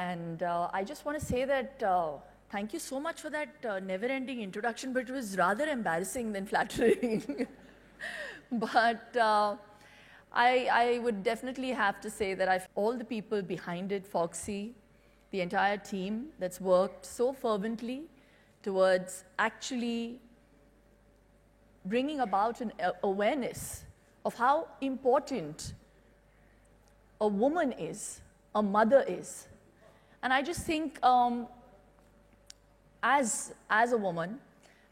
And I just want to say that thank you so much for that never-ending introduction, but it was rather embarrassing than flattering. But I would definitely have to say that all the people behind it, Foxy, the entire team that's worked so fervently towards actually bringing about an awareness of how important a woman is, a mother is. And I just think as a woman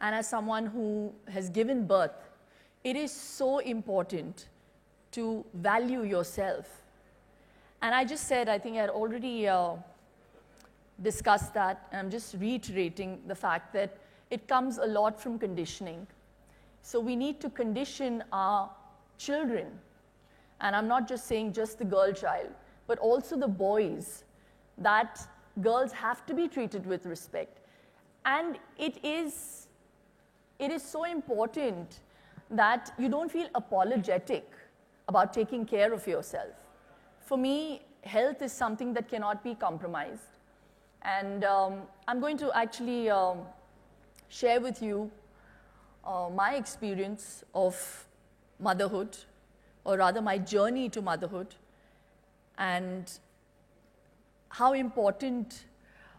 and as someone who has given birth, it is so important to value yourself. And I just said, I think I had already discussed that, and I'm just reiterating the fact that it comes a lot from conditioning. So we need to condition our children, and I'm not just saying just the girl child, but also the boys, that girls have to be treated with respect. And it is so important that you don't feel apologetic about taking care of yourself. For me, health is something that cannot be compromised. And I'm going to actually share with you my experience of motherhood, or rather my journey to motherhood, and how important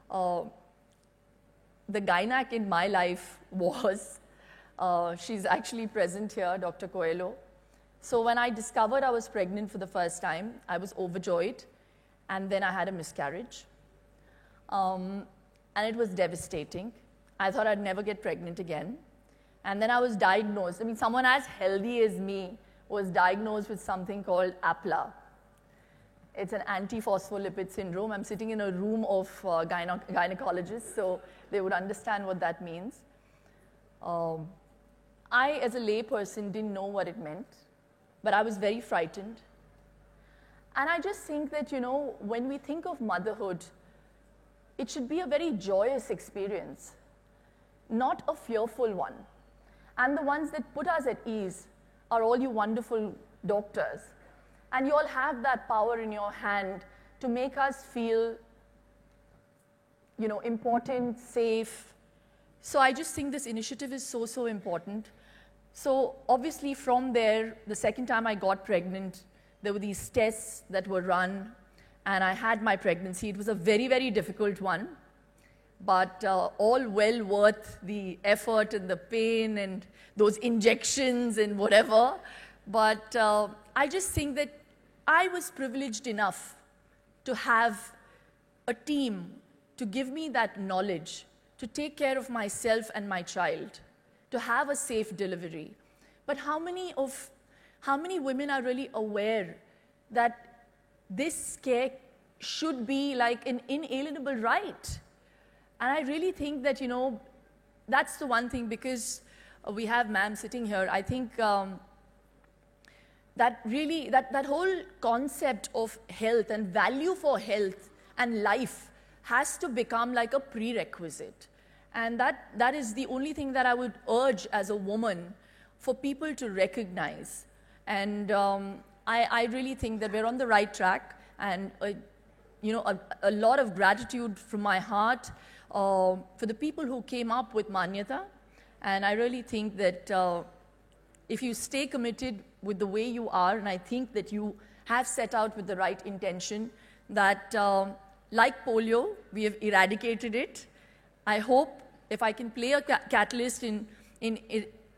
the gynac in my life was. She's actually present here, Dr. Coelho. So when I discovered I was pregnant for the first time, I was overjoyed, and then I had a miscarriage. And it was devastating. I thought I'd never get pregnant again. And then I was diagnosed. I mean, someone as healthy as me was diagnosed with something called APLA. It's an antiphospholipid syndrome. I'm sitting in a room of gynecologists, so they would understand what that means. I, as a layperson, didn't know what it meant, but I was very frightened. And I just think that, you know, when we think of motherhood, it should be a very joyous experience, not a fearful one. And the ones that put us at ease are all you wonderful doctors. And you all have that power in your hand to make us feel, you know, important, safe. So I just think this initiative is so, so important. So obviously from there, the second time I got pregnant, there were these tests that were run, and I had my pregnancy. It was a very, very difficult one, but all well worth the effort and the pain and those injections and whatever. But I just think that I was privileged enough to have a team to give me that knowledge, to take care of myself and my child, to have a safe delivery. But how many women are really aware that this care should be like an inalienable right? And I really think that, you know, that's the one thing, because we have ma'am sitting here. I think that really, that whole concept of health and value for health and life has to become like a prerequisite. And that is the only thing that I would urge as a woman for people to recognize. And I really think that we're on the right track, and you know, a lot of gratitude from my heart for the people who came up with Manyata. And I really think that if you stay committed with the way you are, and I think that you have set out with the right intention, that like polio, we have eradicated it. I hope if I can play a catalyst in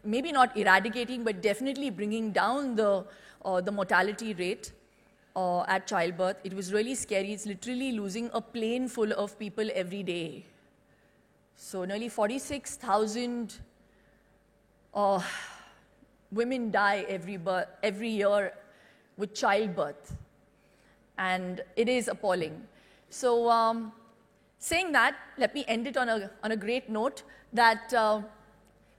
maybe not eradicating, but definitely bringing down the mortality rate at childbirth. It was really scary. It's literally losing a plane full of people every day. So nearly 46,000 women die every year with childbirth. And it is appalling. So saying that, let me end it on a great note, that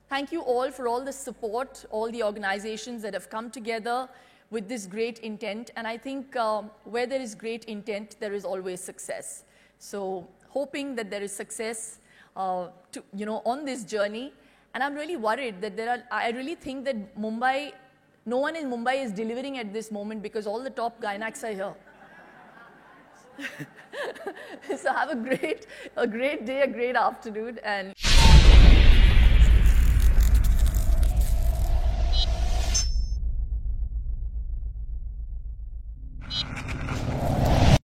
thank you all for all the support, all the organizations that have come together with this great intent. And I think where there is great intent, there is always success. So hoping that there is success on this journey. And I'm really worried that I really think that Mumbai, no one in Mumbai is delivering at this moment, because all the top gynacs are here. So have a great day, a great afternoon, and